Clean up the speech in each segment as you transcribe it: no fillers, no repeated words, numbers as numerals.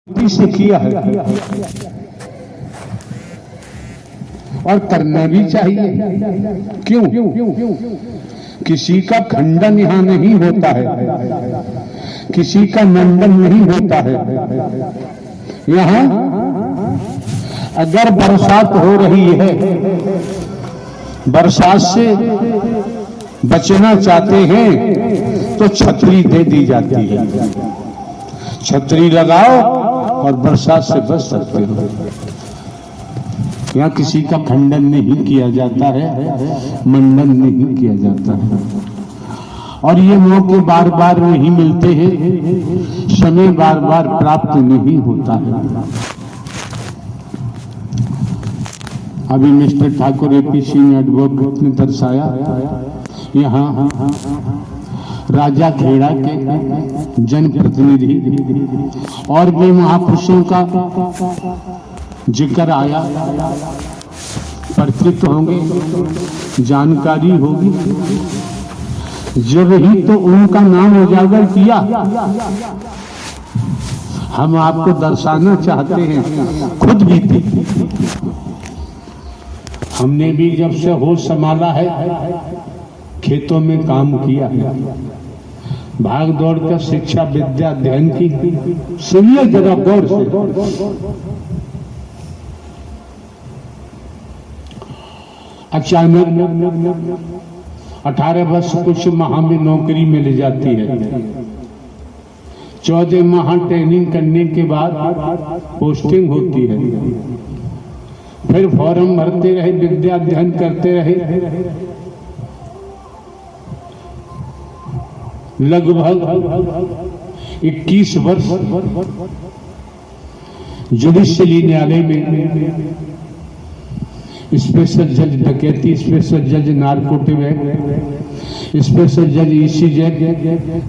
से किया है और करना भी चाहिए। क्यों? किसी का खंडन यहां नहीं होता है, किसी का मंडन नहीं होता है। यहां अगर बरसात हो रही है, बरसात से बचना चाहते हैं तो छतरी दे दी जाती है। छतरी लगाओ और बरसात से बच सकते हो। यहाँ किसी का खंडन नहीं किया जाता है, मंडन नहीं किया जाता है। और ये मौके बार बार नहीं मिलते हैं, समय बार बार प्राप्त नहीं होता है। अभी mister Thakur AP Singh advocate ने दर्शाया, यहाँ राजा खेड़ा के जनप्रतिनिधि और भी महापुरुषों का जिक्र आया, परिचित होंगे, जानकारी होगी। जब ही तो उनका नाम उजागर किया, हम आपको दर्शाना चाहते हैं, खुद भी थे। हमने भी जब से होश संभाला है, खेतों में काम किया है, भाग दौड़ कर शिक्षा विद्या अध्ययन की। सुनिए जरा गौर से। अचानक 18 वर्ष कुछ माह में नौकरी मिल जाती है। 14 माह ट्रेनिंग करने के बाद पोस्टिंग होती है। फिर फॉर्म भरते रहे, विद्या अध्ययन करते रहे। लगभग 21 वर्ष जुडिशियली न्यायालय में स्पेशल जज डकैती, स्पेशल जज नारकोटिक, स्पेशल जज ईसीजेड,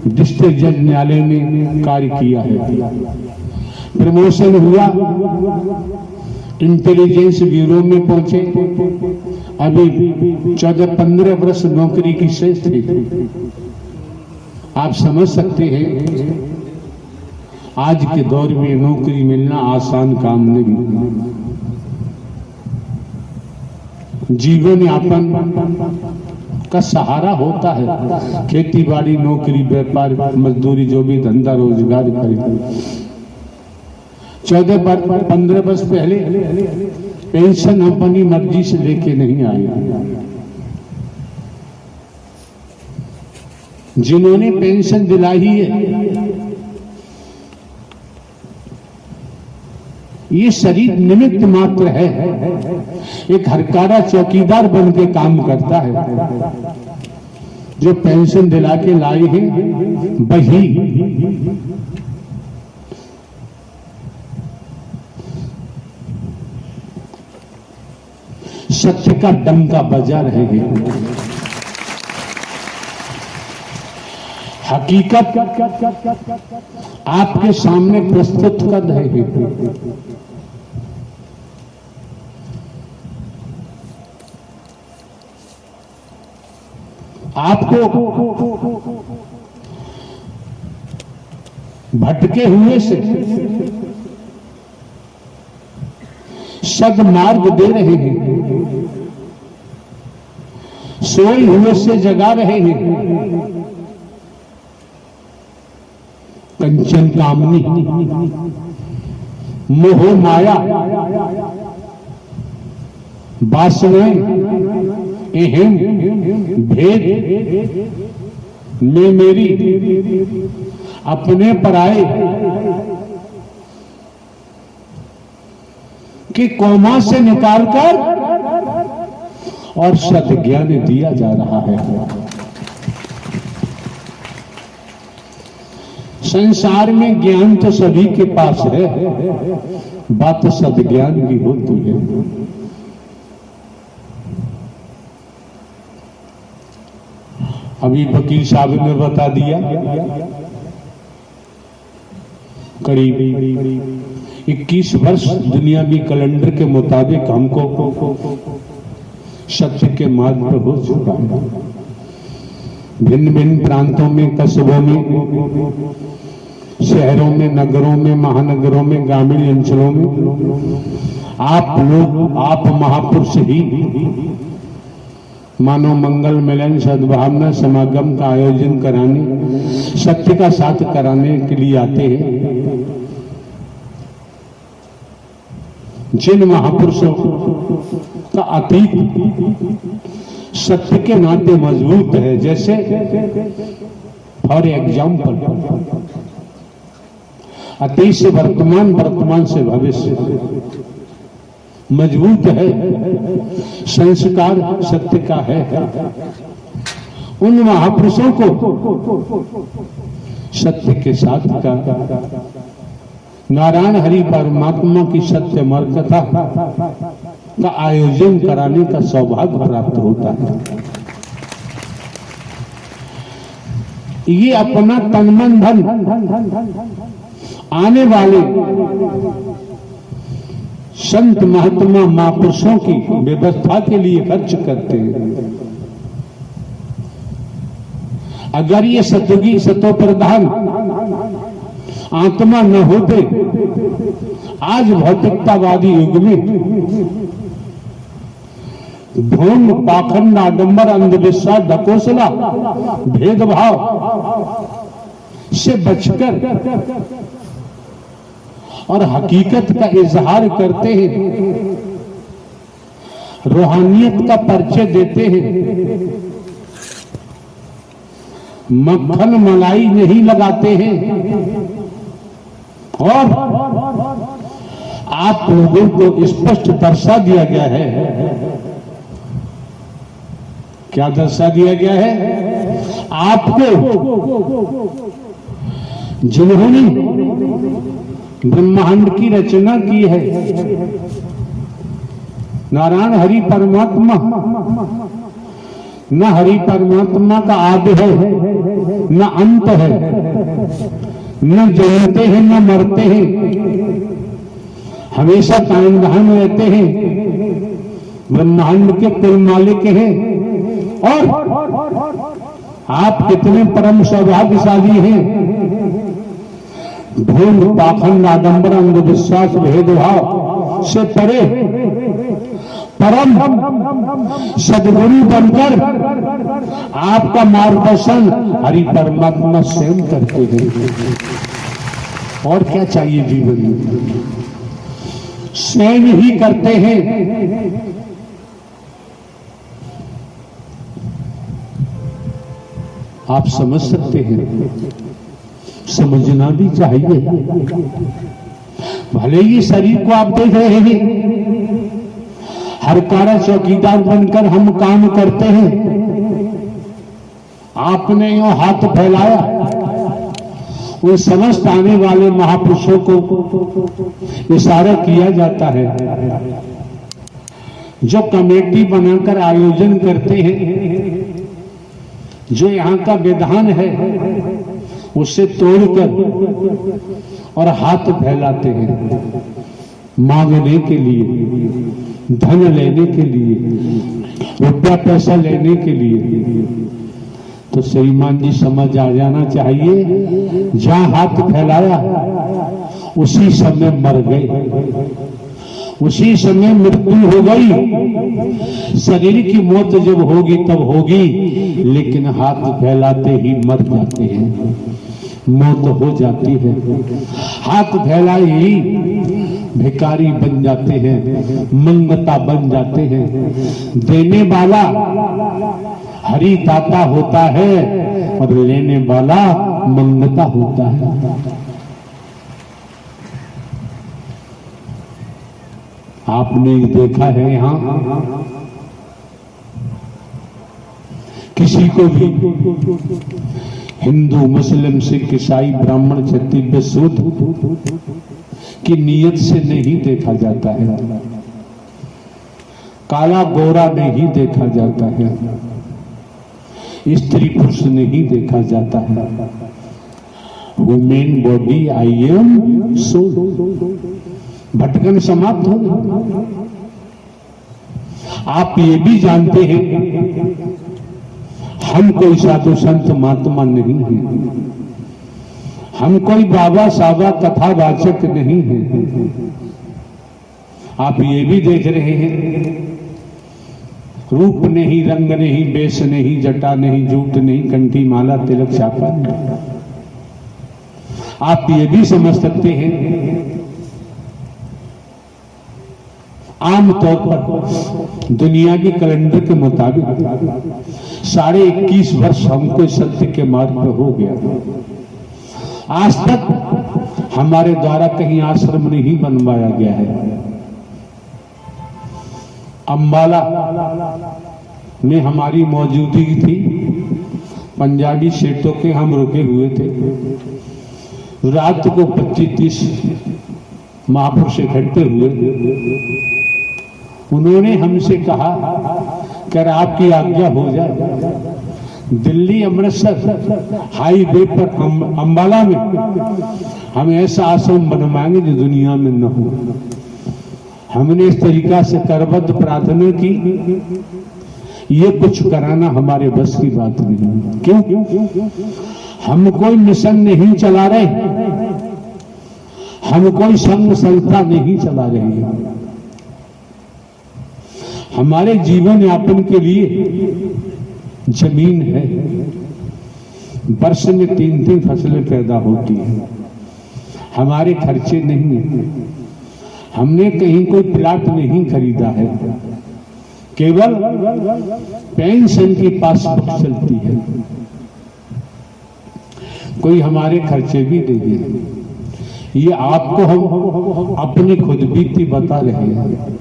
डिस्ट्रिक्ट जज न्यायालय में कार्य किया है। प्रमोशन हुआ, इंटेलिजेंस ब्यूरो में पहुंचे। अभी 14-15 वर्ष नौकरी की शेष थी। आप समझ सकते हैं आज के दौर में नौकरी मिलना आसान काम नहीं। जीवन यापन का सहारा होता है खेती बाड़ी, नौकरी, व्यापार, मजदूरी, जो भी धंधा रोजगार करे। 14-15 वर्ष पहले पेंशन अपनी मर्जी से लेके नहीं आए। जिन्होंने पेंशन दिलाई है, ये शरीर निमित्त मात्र है। एक हरकारा चौकीदार बन के काम करता है। जो पेंशन दिला के लाई है वही सत्य का डंका बजा रहे हैं। हकीकत आपके सामने प्रस्तुत कर रहे हैं। आपको भटके हुए से सद्मार्ग दे रहे हैं, सोए हुए से जगा रहे हैं। कंचन कामनी, मोह माया, वासनाएं, अहम, भेद में मेरी, अपने पराये के कोमा से निकालकर और सद्ज्ञान दिया जा रहा है। संसार में ज्ञान तो सभी के पास है, बात सद्ज्ञान की होती है। अभी वकील साहब ने बता दिया, करीब 21 वर्ष दुनियावी कैलेंडर के मुताबिक हमको सत्य के मार्ग पर हो चुका है। भिन्न भिन्न प्रांतों में, कस्बों में शहरों में, नगरों में, महानगरों में, ग्रामीण अंचलों में आप लोग, आप महापुरुष ही मानव मंगल मिलन सद्भावना समागम का आयोजन कराने, सत्य का साथ कराने के लिए आते हैं। जिन महापुरुषों का अतीत सत्य के नाते मजबूत है, जैसे फॉर एग्जाम्पल अतीत से वर्तमान, वर्तमान से भविष्य मजबूत है, संस्कार सत्य का है, उन महापुरुषों को सत्य के साथ का नारायण हरि परमात्मा की सत्य मर कथा का आयोजन कराने का सौभाग्य प्राप्त होता है। ये अपना तन मन धन आने वाले संत महात्मा महापुरुषों की व्यवस्था के लिए खर्च करते हैं। अगर ये सतयुगी सतो प्रधान आत्मा न होते, आज भौतिकतावादी युग में ढोंग, पाखंड, आडंबर, अंधविश्वास, ढकोसला, भेदभाव से बचकर और हकीकत का इजहार करते हैं, रूहानियत का परिचय देते हैं, मक्खन मलाई नहीं लगाते हैं और आप लोगों को स्पष्ट दर्शा दिया गया है। क्या दर्शा दिया गया है? आपको जिन्होंने ब्रह्मांड की रचना की है, नारायण हरि परमात्मा, न हरि परमात्मा का आदि है न अंत है, न जन्मते हैं न मरते हैं, हमेशा कायम धाम रहते हैं, ब्रह्मांड के कुल मालिक हैं। और आप कितने परम सौभाग्यशाली हैं। ढोंग, पाखंड, आडंबर, अंधविश्वास, भेदभाव से परे परम सदगुरु बनकर आपका मार्गदर्शन हरि परमात्मा स्वयं करते हैं। और क्या चाहिए जीवन में? स्वयं ही करते हैं। आप समझ सकते हैं, समझना भी चाहिए। भले ही शरीर को आप देख रहे हैं, हर कार्य चौकीदार बनकर हम काम करते हैं। आपने यो हाथ फैलाया, उन समस्त आने वाले महापुरुषों को इशारा किया जाता है, जो कमेटी बनाकर आयोजन करते हैं, जो यहाँ का विधान है उसे तोड़कर और हाथ फैलाते हैं मांगने के लिए, धन लेने के लिए, रुपया पैसा लेने के लिए। तो श्रीमान जी समझ आ जाना चाहिए, जहां हाथ फैलाया उसी समय मर गए, उसी समय मृत्यु हो गई। शरीर की मौत जब होगी तब होगी, लेकिन हाथ फैलाते ही मर जाते हैं, मौत हो जाती है। हाथ फैलाए ही भिखारी बन जाते हैं, मंगता बन जाते हैं। देने वाला हरि दाता होता है और लेने वाला मंगता होता है। आपने देखा है यहां किसी को भी हिंदू, मुस्लिम, सिख, ईसाई, ब्राह्मण, क्षत्रिय, शूद्र की नीयत से नहीं देखा जाता है, काला गोरा नहीं देखा जाता है, स्त्री पुरुष नहीं देखा जाता है। Women body I am soul. भटकन समाप्त हो गई। आप ये भी जानते हैं हम कोई साधु संत महात्मा नहीं है, हम कोई बाबा साबा कथावाचक नहीं है। आप ये भी देख रहे हैं, रूप नहीं, रंग नहीं, बेस नहीं, जटा नहीं, जूट नहीं, कंठी माला तिलक छापा नहीं। आप ये भी समझ सकते हैं, आमतौर पर दुनिया के कैलेंडर के मुताबिक 21.5 वर्ष हमको सत्य के मार्ग पर हो गया। आज तक हमारे द्वारा कहीं आश्रम नहीं बनवाया गया है। अंबाला में हमारी मौजूदगी थी, पंजाबी सेठों के हम रुके हुए थे। रात को 25-30 महापुरुष इकट्ठे हुए। उन्होंने हमसे कहा कि अगर आपकी आज्ञा हो जाए, दिल्ली अमृतसर हाईवे पर अंबाला में हम ऐसा आश्रम बनवाएंगे जो दुनिया में न हो। हमने इस तरीका से करबद्ध प्रार्थना की। ये कुछ कराना हमारे बस की बात नहीं। क्यों? हम कोई मिशन नहीं चला रहे, हम कोई संघ संस्था नहीं चला रहे हैं। हमारे जीवन यापन के लिए जमीन है, वर्ष में 3-3 फसलें पैदा होती हैं। हमारे खर्चे नहीं है, हमने कहीं कोई प्लाट नहीं खरीदा है, केवल पेंशन की पासबुक चलती है। कोई हमारे खर्चे भी नहीं दे। ये आपको हम अपनी खुद बीती बता रहे हैं।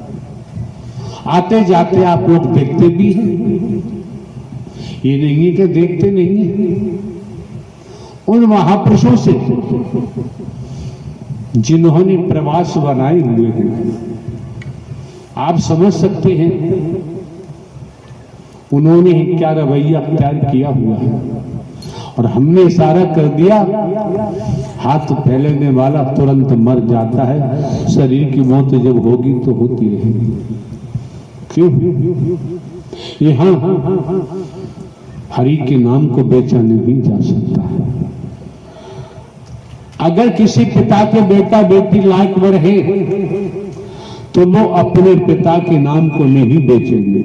आते जाते आप लोग देखते भी हैं, ये नहीं है कि देखते नहीं हैं। उन महापुरुषों से जिन्होंने प्रवास बनाए हुए हैं, आप समझ सकते हैं उन्होंने क्या रवैया अख्तियार किया हुआ है। और हमने इशारा कर दिया, हाथ फैलने वाला तुरंत मर जाता है। शरीर की मौत जब होगी तो होती रहेगी। क्यों? यहाँ हरि के नाम को बेचा नहीं जा सकता है। अगर किसी पिता के बेटा बेटी लायक रहे तो वो अपने पिता के नाम को नहीं बेचेंगे।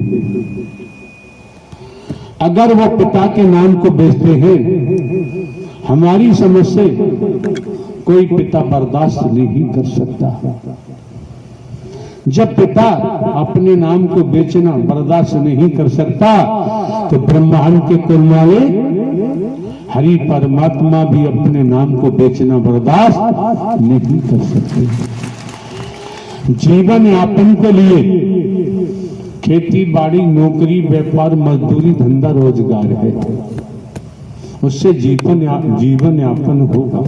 अगर वो पिता के नाम को बेचते हैं, हमारी समझ से कोई पिता बर्दाश्त नहीं कर सकता। जब पिता अपने नाम को बेचना बर्दाश्त नहीं कर सकता, तो ब्रह्मांड के कुल वाले हरि परमात्मा भी अपने नाम को बेचना बर्दाश्त नहीं कर सकते। जीवन यापन के लिए खेती बाड़ी, नौकरी, व्यापार, मजदूरी, धंधा, रोजगार है, उससे जीवन यापन होगा।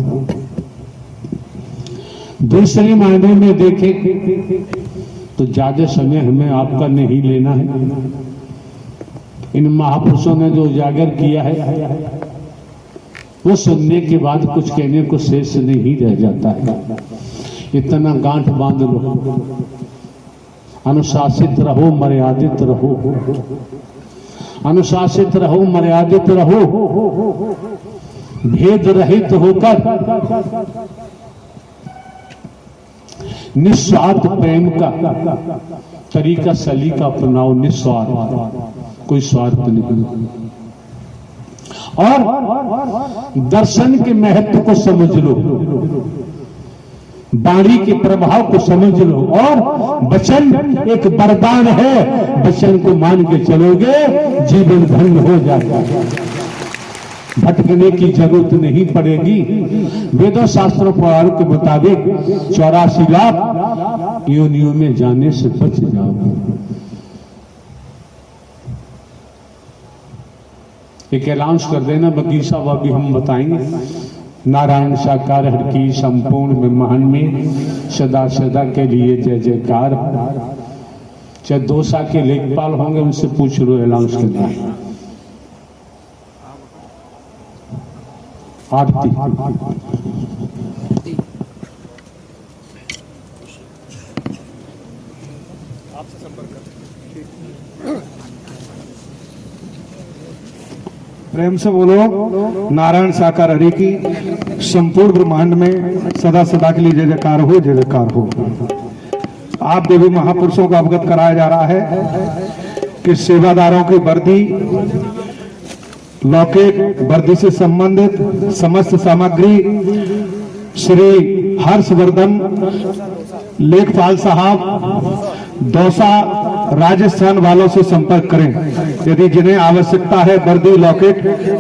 दूसरे मायने में देखें तो ज्यादा समय हमें आपका नहीं लेना है। इन महापुरुषों ने जो उजागर किया है वो सुनने के बाद कुछ कहने को शेष नहीं रह जाता है। इतना गांठ बांध लो, अनुशासित रहो, मर्यादित रहो, अनुशासित रहो, मर्यादित रहो, भेद रहित होकर निस्वार्थ प्रेम का तरीका सलीका अपनाओ। निस्वार्थ, कोई स्वार्थ नहीं। और दर्शन के महत्व को समझ लो, वाणी के प्रभाव को समझ लो। और वचन एक वरदान है, वचन को मान के चलोगे जीवन धन्य हो जाएगा, भटकने की जरूरत नहीं पड़ेगी। वेदों शास्त्रों पुराणों के मुताबिक 84 लाख योनियों में जाने से बच जाओगे। एक अनाउंस कर देना, बाकी सब अभी हम बताएंगे। नारायण साकार हर की संपूर्ण ब्रह्मांड में सदा सदा के लिए जय जयकार। चाहे दोसा के लेखपाल होंगे उनसे पूछ लो, अनाउंस करना है। आरती आपसे संपर्क कर, प्रेम से बोलो नारायण साकार हरि की संपूर्ण ब्रह्मांड में सदा सदा के लिए जय जयकार हो, जय जयकार हो। आप देवी महापुरुषों को अवगत कराया जा रहा है कि सेवादारों की वर्दी, लौकिक वर्दी से संबंधित समस्त सामग्री श्री हर्षवर्धन लेखपाल साहब दौसा राजस्थान वालों से संपर्क करें। यदि जिन्हें आवश्यकता है वर्दी, लॉकेट,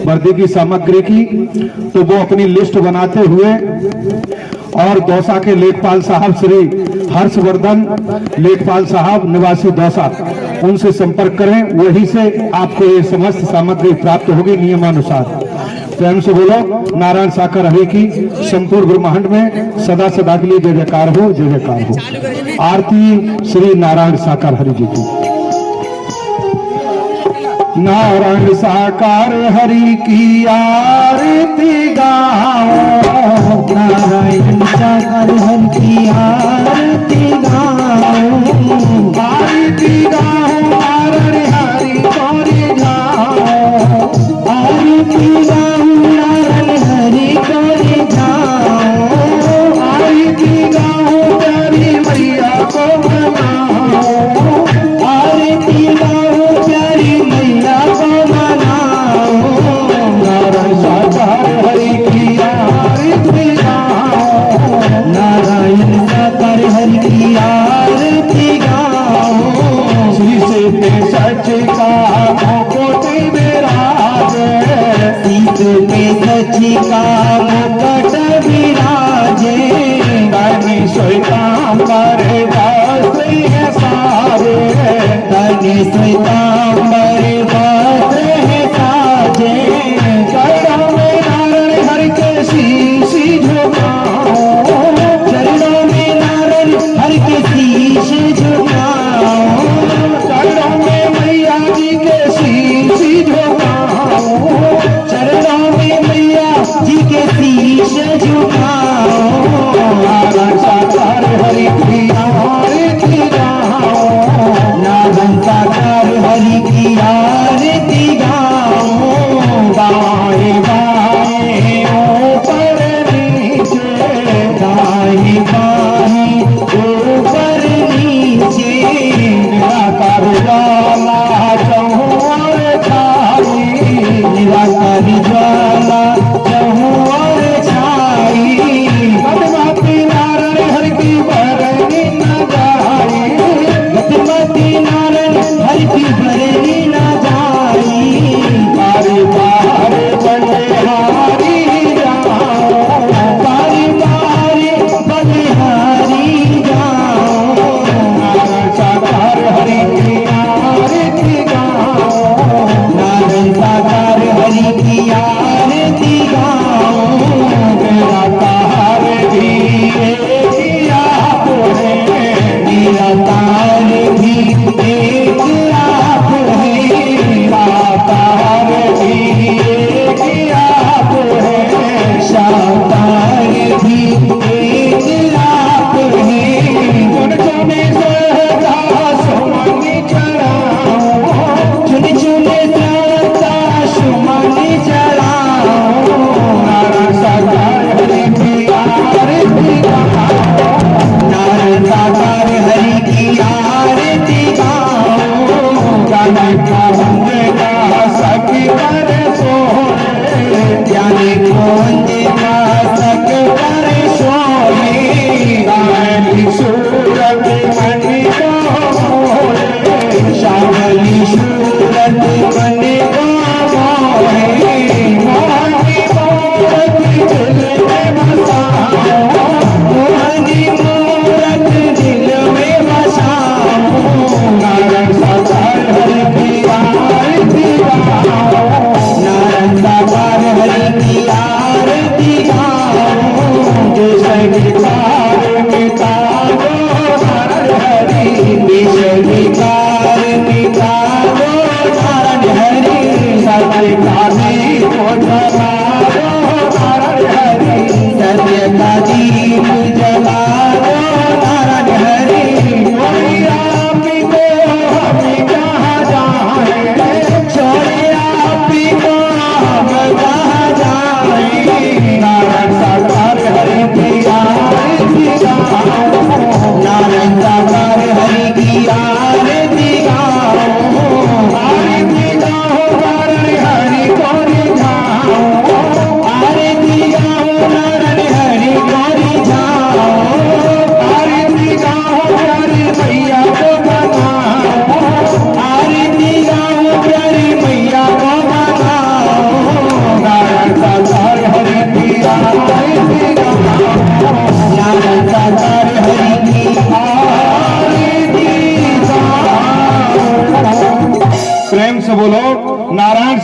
वर्दी की सामग्री की, तो वो अपनी लिस्ट बनाते हुए और दौसा के लेखपाल साहब श्री हर्षवर्धन लेखपाल साहब निवासी दौसा, उनसे संपर्क करें। वहीं से आपको ये समस्त सामग्री प्राप्त होगी नियमानुसार। प्रेम से बोलो नारायण साकर हरि की। संपूर्ण ब्रह्मांड में सदा सदा के लिए जय जयकार हो, जय जयकार हो। आरती श्री नारायण साकर हरि जी की। नारायण साकार हरि की आरती गाओ, नारायण साकार हरि की आरती गाओ, आरती गाओ नारायण हरि को जाओ, आरती गाओ नारायण हरि को जाओ, आरती गाओ प्यारी मैया को मनाओ, आरती गाओ प्यारी मैया को मनाओ, नारायण साकार हरि की आरती गाओ, नारायण साकार हरि की आरती गाओ, श्री से सच का कोटि विराजे, शीश पे सच का मुकुट विराजे, तनि श्वेतांबर वस्त्र है साजे, तनि श्वेतांबर वस्त्र है साजे, चरणों में नारायण हरि के शीश झुकाओ, चरणों में नारायण हरि के शीश झुकाओ, चरणों में मैया जी के शीश झुकाओ, चरणों में मैया जी के शीश झुकाओ, नारायण साकार हरि की आरती गाओ, नारायण साकार हरि की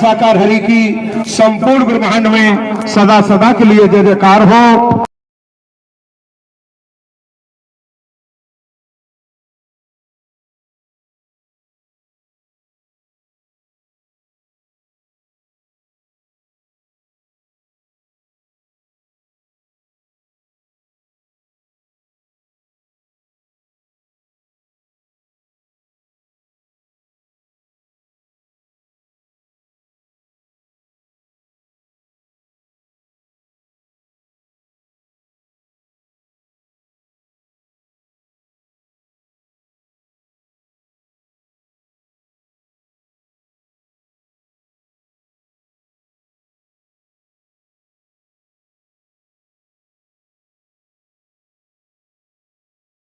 साकार हरि की संपूर्ण ब्रह्मांड में सदा सदा के लिए जय जयकार हो।